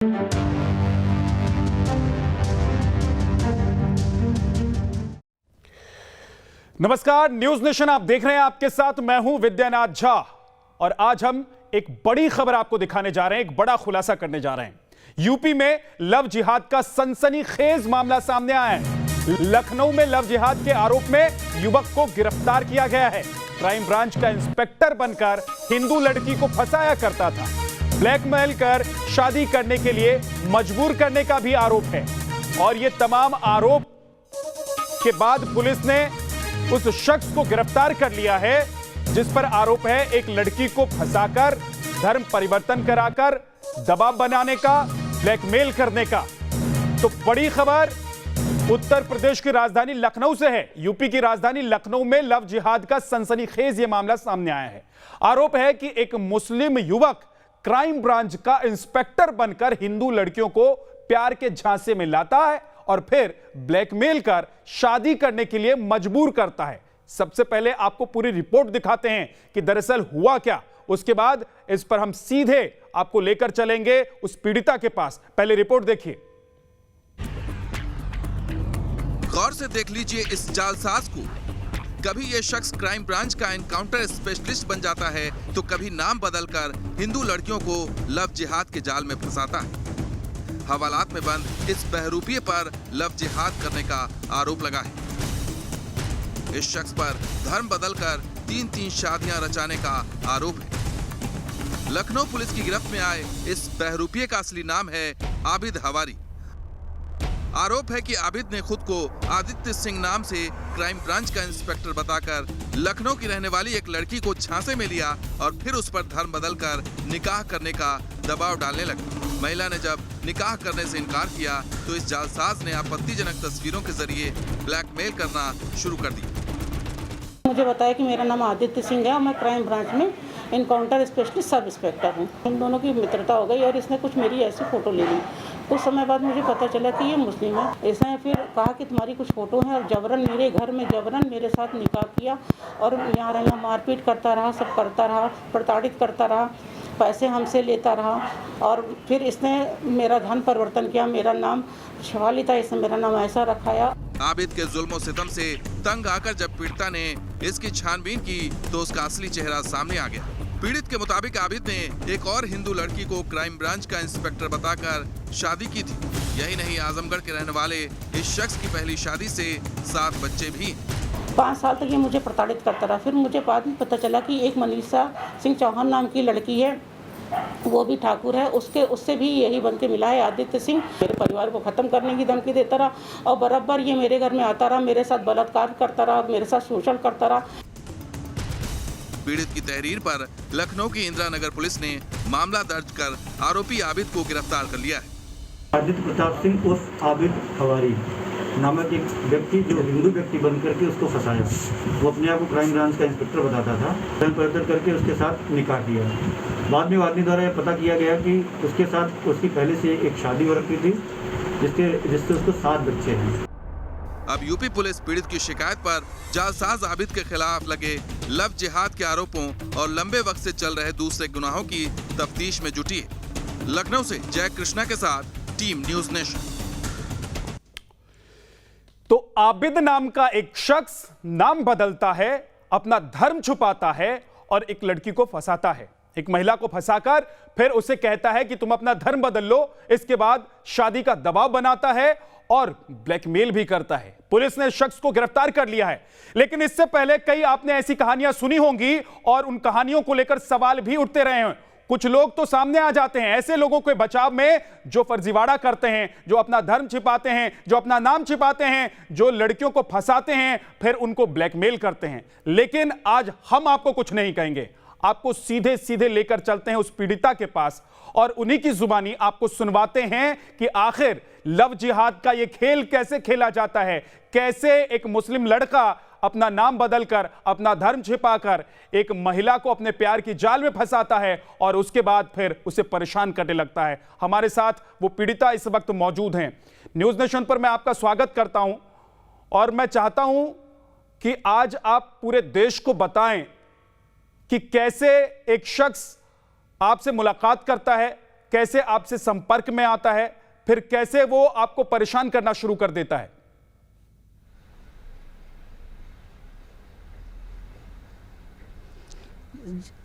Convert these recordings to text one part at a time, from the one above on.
नमस्कार, news nation आप देख रहे हैं। आपके साथ मैं हूं विद्यानाथ झा और आज हम एक बड़ी खबर आपको दिखाने जा रहे हैं, एक बड़ा खुलासा करने जा रहे हैं। यूपी में लव जिहाद का सनसनीखेज मामला सामने आया है। लखनऊ में लव जिहाद के आरोप में युवक को गिरफ्तार किया गया है। क्राइम ब्रांच का इंस्पेक्टर बनकर हिंदू लड़की को फंसाया करता था। ब्लैकमेल कर शादी करने के लिए मजबूर करने का भी आरोप है और यह तमाम आरोप के बाद पुलिस ने उस शख्स को गिरफ्तार कर लिया है जिस पर आरोप है एक लड़की को फंसाकर धर्म परिवर्तन कराकर दबाव बनाने का, ब्लैकमेल करने का। तो बड़ी खबर उत्तर प्रदेश की राजधानी लखनऊ से है। यूपी की राजधानी लखनऊ में लव जिहाद का सनसनीखेज यह मामला सामने आया है। आरोप है कि एक मुस्लिम युवक क्राइम ब्रांच का इंस्पेक्टर बनकर हिंदू लड़कियों को प्यार के झांसे में लाता है और फिर ब्लैकमेल कर शादी करने के लिए मजबूर करता है। सबसे पहले आपको पूरी रिपोर्ट दिखाते हैं कि दरअसल हुआ क्या। उसके बाद इस पर हम सीधे आपको लेकर चलेंगे उस पीड़िता के पास। पहले रिपोर्ट देखिए। गौर से देख लीजिए इस जालसाज को। कभी यह शख्स क्राइम ब्रांच का एनकाउंटर स्पेशलिस्ट बन जाता है तो कभी नाम बदलकर हिंदू लड़कियों को लव जिहाद के जाल में फंसाता है। हवालात में बंद इस बहरूपिये पर लव जिहाद करने का आरोप लगा है। इस शख्स पर धर्म बदलकर 3-3 शादियां रचाने का आरोप है। लखनऊ पुलिस की गिरफ्त में आए इस बहरूपिये का असली नाम है आबिद हवारी। आरोप है कि आबिद ने खुद को आदित्य सिंह नाम से क्राइम ब्रांच का इंस्पेक्टर बताकर लखनऊ की रहने वाली एक लड़की को झांसे में लिया और फिर उस पर धर्म बदलकर निकाह करने का दबाव डालने लगा। महिला ने जब निकाह करने से इनकार किया तो इस जालसाज ने आपत्तिजनक तस्वीरों के जरिए ब्लैकमेल करना शुरू कर दिया। मुझे बताया कि मेरा नाम आदित्य सिंह है और मैं क्राइम ब्रांच में इनकाउंटर स्पेशलिस्ट सब इंस्पेक्टर हूँ। हम दोनों की मित्रता हो गई और इसने कुछ मेरी ऐसी फ़ोटो ले ली। कुछ समय बाद मुझे पता चला कि ये मुस्लिम है। इसने फिर कहा कि तुम्हारी कुछ फ़ोटो है और जबरन मेरे घर में जबरन मेरे साथ निकाह किया और यहाँ मारपीट करता रहा, सब करता रहा, प्रताड़ित करता रहा, पैसे हमसे लेता रहा और फिर इसने मेरा धन परिवर्तन किया। मेरा नाम शिवाली था, इसने मेरा नाम ऐसा रखाया। आबिद के जुल्म और सितम से तंग आकर जब पीड़िता ने इसकी छानबीन की तो उसका असली चेहरा सामने आ गया। पीड़ित के मुताबिक आबिद ने एक और हिंदू लड़की को क्राइम ब्रांच का इंस्पेक्टर बताकर शादी की थी। यही नहीं, आजमगढ़ के रहने वाले इस शख्स की पहली शादी से 7 बच्चे भी। 5 साल तक ये मुझे प्रताड़ित करता रहा। फिर मुझे बाद में पता चला कि एक मनीषा सिंह चौहान नाम की लड़की है, वो भी ठाकुर है, उससे भी यही बन के मिला है आदित्य सिंह। मेरे परिवार को ख़त्म करने की धमकी देता रहा और बराबर ये मेरे घर में आता रहा, मेरे साथ बलात्कार करता रहा, मेरे साथ शोषण करता रहा। पीड़ित की तहरीर पर लखनऊ की इंदिरा नगर पुलिस ने मामला दर्ज कर आरोपी आबिद को गिरफ्तार कर लिया है। आदित्य प्रताप सिंह उर्फ आबिद हवारी नामक एक व्यक्ति जो हिंदू व्यक्ति बन करके उसको फंसाया। वो अपने आप को क्राइम ब्रांच का इंस्पेक्टर बताता था। धर्म परिवर्तन करके उसके साथ निकाह किया। बाद में आदमी द्वारा यह पता किया गया कि उसके साथ उसकी पहले से एक शादी हो रखी थी जिससे उसको 7 बच्चे हैं। अब यूपी पुलिस पीड़ित की शिकायत पर जालसाज आबिद के खिलाफ लगे लव जिहाद के आरोपों और लंबे वक्त से चल रहे दूसरे गुनाहों की तफ्तीश में जुटी है। लखनऊ से जय कृष्णा के साथ टीम न्यूज नेशन। तो आबिद नाम का एक शख्स नाम बदलता है, अपना धर्म छुपाता है और एक लड़की को फंसाता है। एक महिला को फंसाकर फिर उसे कहता है कि तुम अपना धर्म बदल लो। इसके बाद शादी का दबाव बनाता है और ब्लैकमेल भी करता है। पुलिस ने शख्स को गिरफ्तार कर लिया है, लेकिन इससे पहले कई आपने ऐसी कहानियां सुनी होंगी और उन कहानियों को लेकर सवाल भी उठते रहे हैं। कुछ लोग तो सामने आ जाते हैं ऐसे लोगों के बचाव में जो फर्जीवाड़ा करते हैं, जो अपना धर्म छिपाते हैं, जो अपना नाम छिपाते हैं, जो लड़कियों को फंसाते हैं, फिर उनको ब्लैकमेल करते हैं। लेकिन आज हम आपको कुछ नहीं कहेंगे, आपको सीधे सीधे लेकर चलते हैं उस पीड़िता के पास और उन्हीं की जुबानी आपको सुनवाते हैं कि आखिर लव जिहाद का यह खेल कैसे खेला जाता है, कैसे एक मुस्लिम लड़का अपना नाम बदलकर, अपना धर्म छिपाकर एक महिला को अपने प्यार की जाल में फंसाता है और उसके बाद फिर उसे परेशान करने लगता है। हमारे साथ वो पीड़िता इस वक्त मौजूद हैं। न्यूज नेशन पर मैं आपका स्वागत करता हूं और मैं चाहता हूं कि आज आप पूरे देश को बताएं कि कैसे एक शख्स आपसे मुलाकात करता है, कैसे आपसे संपर्क में आता है, फिर कैसे वो आपको परेशान करना शुरू कर देता है?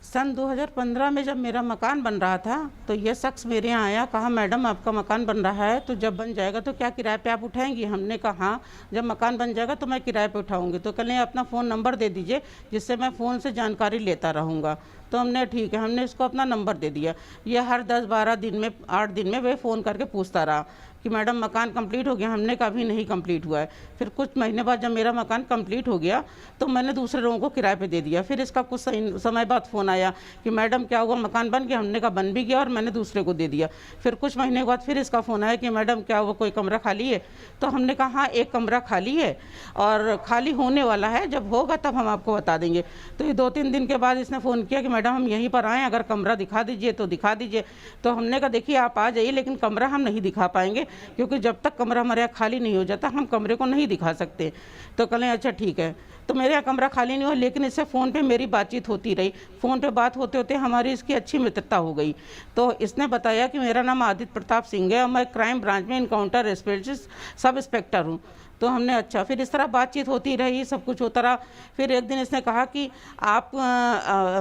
सन 2015 में जब मेरा मकान बन रहा था तो ये शख्स मेरे यहाँ आया, कहा मैडम आपका मकान बन रहा है तो जब बन जाएगा तो क्या किराए पे आप उठाएंगी? हमने कहा हाँ, जब मकान बन जाएगा तो मैं किराए पे उठाऊंगी। तो कहने अपना फ़ोन नंबर दे दीजिए जिससे मैं फ़ोन से जानकारी लेता रहूँगा। तो हमने ठीक है, हमने इसको अपना नंबर दे दिया। ये हर 10-12 दिन में 8 दिन में वे फ़ोन करके पूछता रहा कि मैडम मकान कंप्लीट हो गया। हमने कहा अभी नहीं कंप्लीट हुआ है। फिर कुछ महीने बाद जब मेरा मकान कंप्लीट हो गया तो मैंने दूसरे लोगों को किराए पे दे दिया। फिर इसका कुछ समय बाद फ़ोन आया कि मैडम क्या हुआ, मकान बन गया? हमने कहा बन भी गया और मैंने दूसरे को दे दिया। फिर कुछ महीने के बाद फिर इसका फ़ोन आया कि मैडम क्या हुआ, कोई कमरा खाली है? तो हमने कहा हाँ, एक कमरा खाली है और खाली होने वाला है, जब होगा तब हम आपको बता देंगे। तो ये 2-3 दिन के बाद इसने फ़ोन किया कि मैडम हम यहीं पर आएँ, अगर कमरा दिखा दीजिए तो दिखा दीजिए। तो हमने कहा देखिए आप आ जाइए, लेकिन कमरा हम नहीं दिखा पाएंगे क्योंकि जब तक कमरा हमारे यहाँ खाली नहीं हो जाता हम कमरे को नहीं दिखा सकते। तो कहें अच्छा ठीक है। तो मेरे यहाँ कमरा खाली नहीं हुआ, लेकिन इससे फ़ोन पे मेरी बातचीत होती रही। फ़ोन पे बात होते होते हमारी इसकी अच्छी मित्रता हो गई। तो इसने बताया कि मेरा नाम आदित्य प्रताप सिंह है और मैं क्राइम ब्रांच में इनकाउंटर स्पेशलिस्ट सब इंस्पेक्टर हूँ। तो हमने अच्छा, फिर इस तरह बातचीत होती रही, सब कुछ होता रहा। फिर एक दिन इसने कहा कि आप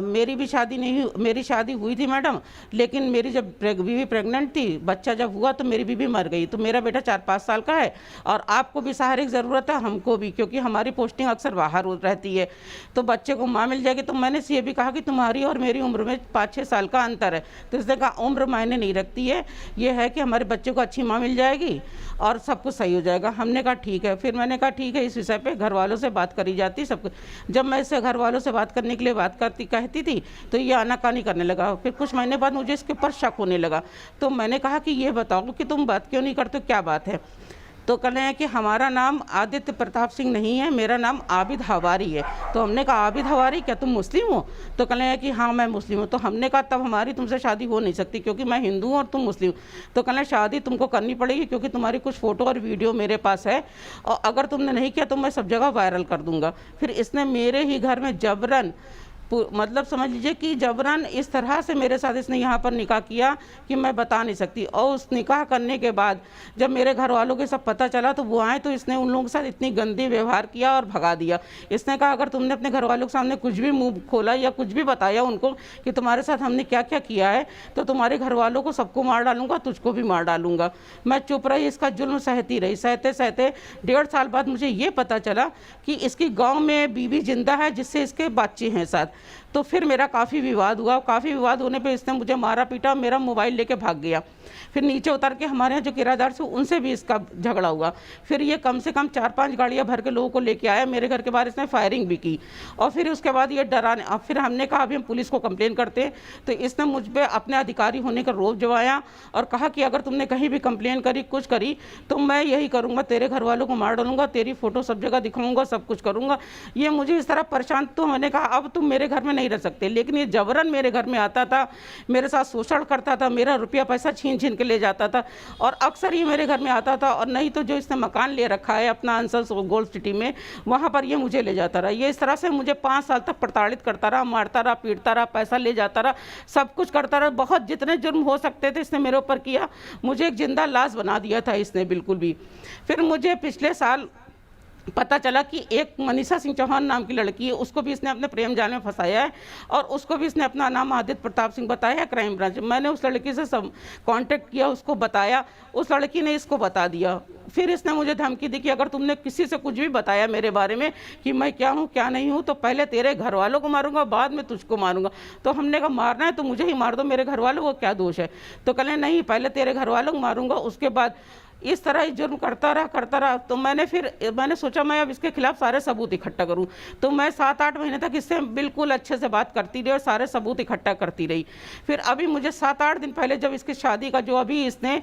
मेरी भी शादी नहीं, मेरी शादी हुई थी मैडम, लेकिन मेरी जब बीवी प्रेग्नेंट थी, बच्चा जब हुआ तो मेरी बीवी मर गई। तो मेरा बेटा 4-5 साल का है और आपको भी सहारे की ज़रूरत है, हमको भी, क्योंकि हमारी पोस्टिंग अक्सर बाहर रहती है, तो बच्चे को माँ मिल जाएगी। तो मैंने ये भी कहा कि तुम्हारी और मेरी उम्र में 5-6 साल का अंतर है। तो इसने कहा उम्र मायने नहीं रखती है, ये है कि हमारे बच्चे को अच्छी माँ मिल जाएगी और सब कुछ सही हो जाएगा। हमने कहा ठीक है। फिर मैंने कहा ठीक है, इस विषय पे घर वालों से बात करी जाती सब कुछ। जब मैं इससे घर वालों से बात करने के लिए कहती थी तो ये आनाकानी करने लगा। फिर कुछ महीने बाद मुझे इसके ऊपर शक होने लगा। तो मैंने कहा कि ये बताओ कि तुम बात क्यों नहीं करते, क्या बात है? तो कह रहे हैं कि हमारा नाम आदित्य प्रताप सिंह नहीं है, मेरा नाम आबिद हवारी है। तो हमने कहा आबिद हवारी, क्या तुम मुस्लिम हो? तो कह रहे हैं कि हाँ मैं मुस्लिम हूँ। तो हमने कहा तब हमारी तुमसे शादी हो नहीं सकती क्योंकि मैं हिंदू हूँ और तुम मुस्लिम। तो कह रहे हैं शादी तुमको करनी पड़ेगी क्योंकि तुम्हारी कुछ फ़ोटो और वीडियो मेरे पास है और अगर तुमने नहीं किया तो मैं सब जगह वायरल कर दूँगा। फिर इसने मेरे ही घर में जबरन, मतलब समझ लीजिए कि जबरन इस तरह से मेरे साथ इसने यहाँ पर निकाह किया कि मैं बता नहीं सकती। और उस निकाह करने के बाद जब मेरे घर वालों के सब पता चला तो वो आए तो इसने उन लोगों के साथ इतनी गंदी व्यवहार किया और भगा दिया। इसने कहा अगर तुमने अपने घर वालों के सामने कुछ भी मुंह खोला या कुछ भी बताया उनको कि तुम्हारे साथ हमने क्या क्या किया है तो तुम्हारे घर वालों को सबको मार डालूंगा, तुझको भी मार डालूंगा। मैं चुप रही, इसका जुल्म सहती रही। सहते सहते 1.5 साल बाद मुझे ये पता चला कि इसकी गाँव में बीवी जिंदा है जिससे इसके बच्चे हैं साथ। तो फिर मेरा काफ़ी विवाद हुआ। काफ़ी विवाद होने पे इसने मुझे मारा पीटा, मेरा मोबाइल लेके भाग गया। फिर नीचे उतर के हमारे यहाँ जो किराएदार थे उनसे भी इसका झगड़ा हुआ। फिर ये कम से कम 4-5 गाड़ियाँ भर के लोगों को लेके आया। मेरे घर के बाहर इसने फायरिंग भी की और फिर उसके बाद ये डराने, अब फिर हमने कहा अभी हम पुलिस को कंप्लेन करते हैं। तो इसने मुझ पर अपने अधिकारी होने का रोब जमाया और कहा कि अगर तुमने कहीं भी कंप्लेन करी, कुछ करी तो मैं यही करूँगा, तेरे घर वालों को मार डालूंगा, तेरी फ़ोटो सब जगह दिखाऊँगा, सब कुछ करूँगा। ये मुझे इस तरह परेशान, तो मैंने कहा अब तुम मेरे घर में नहीं रह सकते। लेकिन ये जबरन मेरे घर में आता था, मेरे साथ शोषण करता था, मेरा रुपया पैसा छीन छीन के ले जाता था और अक्सर ये मेरे घर में आता था। और नहीं तो जो इसने मकान ले रखा है अपना अंसल गोल्ड सिटी में, वहाँ पर ये मुझे ले जाता रहा। ये इस तरह से मुझे 5 साल तक प्रताड़ित करता रहा, मारता रहा, पीटता रहा, पैसा ले जाता रहा, सब कुछ करता रहा। बहुत जितने जुर्म हो सकते थे इसने मेरे ऊपर किया। मुझे एक जिंदा लाश बना दिया था इसने बिल्कुल भी। फिर मुझे पिछले साल पता चला कि एक मनीषा सिंह चौहान नाम की लड़की है, उसको भी इसने अपने प्रेम जाल में फंसाया है और उसको भी इसने अपना नाम आदित्य प्रताप सिंह बताया है क्राइम ब्रांच। मैंने उस लड़की से सब कांटेक्ट किया, उसको बताया, उस लड़की ने इसको बता दिया। फिर इसने मुझे धमकी दी कि अगर तुमने किसी से कुछ भी बताया मेरे बारे में कि मैं क्या हूँ क्या नहीं हूँ तो पहले तेरे घर वालों को मारूंगा, बाद में तुझको मारूंगा। तो हमने कहा मारना है तो मुझे ही मार दो, मेरे घर वालों को क्या दोष है? तो कहले नहीं, पहले तेरे घर वालों को मारूंगा, उसके बाद। इस तरह ही जुर्म करता रहा। तो मैंने सोचा मैं अब इसके खिलाफ सारे सबूत इकट्ठा करूं। तो मैं 7-8 महीने तक इससे बिल्कुल अच्छे से बात करती रही और सारे सबूत इकट्ठा करती रही। फिर अभी मुझे 7-8 दिन पहले जब इसकी शादी का, जो अभी इसने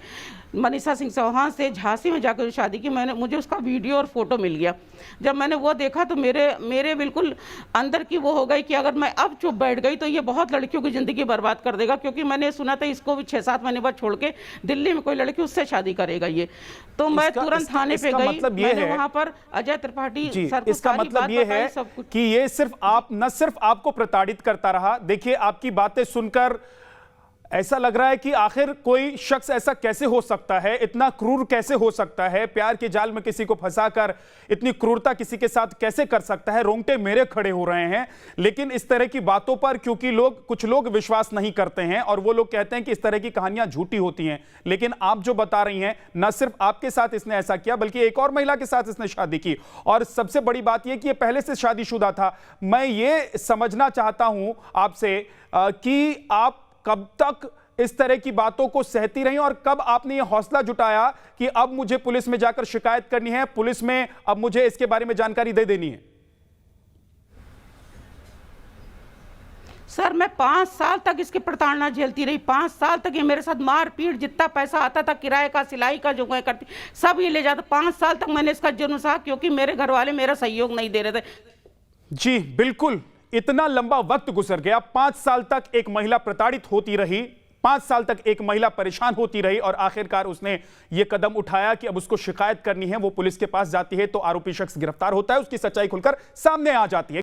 मनीषा सिंह चौहान से झांसी में जाकर शादी की, मुझे उसका वीडियो और फोटो मिल गया। जब मैंने वो देखा तो मेरे बिल्कुल अंदर की वो हो गई कि अगर मैं अब चुप बैठ गई तो ये बहुत लड़कियों की ज़िंदगी बर्बाद कर देगा। क्योंकि मैंने सुना था इसको भी 6-7 महीने बाद छोड़ के दिल्ली में कोई लड़की उससे शादी करेगा ये। तो मैं तुरंत थाने पे गई। मतलब ये मैंने है वहाँ पर अजय त्रिपाठी सर को इसका मतलब ये है कि ये न सिर्फ आपको प्रताड़ित करता रहा। देखिए आपकी बातें सुनकर ऐसा लग रहा है कि आखिर कोई शख्स ऐसा कैसे हो सकता है, इतना क्रूर कैसे हो सकता है, प्यार के जाल में किसी को फंसाकर इतनी क्रूरता किसी के साथ कैसे कर सकता है। रोंगटे मेरे खड़े हो रहे हैं। लेकिन इस तरह की बातों पर क्योंकि कुछ लोग विश्वास नहीं करते हैं और वो लोग कहते हैं कि इस तरह की कहानियां झूठी होती हैं। लेकिन आप जो बता रही हैं, न सिर्फ आपके साथ इसने ऐसा किया बल्कि एक और महिला के साथ इसने शादी की, और सबसे बड़ी बात यह कि ये पहले से शादीशुदा था। मैं ये समझना चाहता हूं आपसे कि आप कब तक इस तरह की बातों को सहती रही और कब आपने यह हौसला जुटाया कि अब मुझे पुलिस में जाकर शिकायत करनी है, पुलिस में अब मुझे इसके बारे में जानकारी दे देनी है? सर मैं 5 साल तक इसकी प्रताड़ना झेलती रही। 5 साल तक ये मेरे साथ मार पीट, जितना पैसा आता था किराए का, सिलाई का, जो मैं करती सब ये ले जाता। 5 साल तक मैंने इसका जुर्म सहा क्योंकि मेरे घर वाले मेरा सहयोग नहीं दे रहे थे। जी बिल्कुल, इतना लंबा वक्त गुजर गया। 5 साल तक एक महिला प्रताड़ित होती रही, 5 साल तक एक महिला परेशान होती रही और आखिरकार उसने यह कदम उठाया कि अब उसको शिकायत करनी है। वो पुलिस के पास जाती है तो आरोपी शख्स गिरफ्तार होता है, उसकी सच्चाई खुलकर सामने आ जाती है।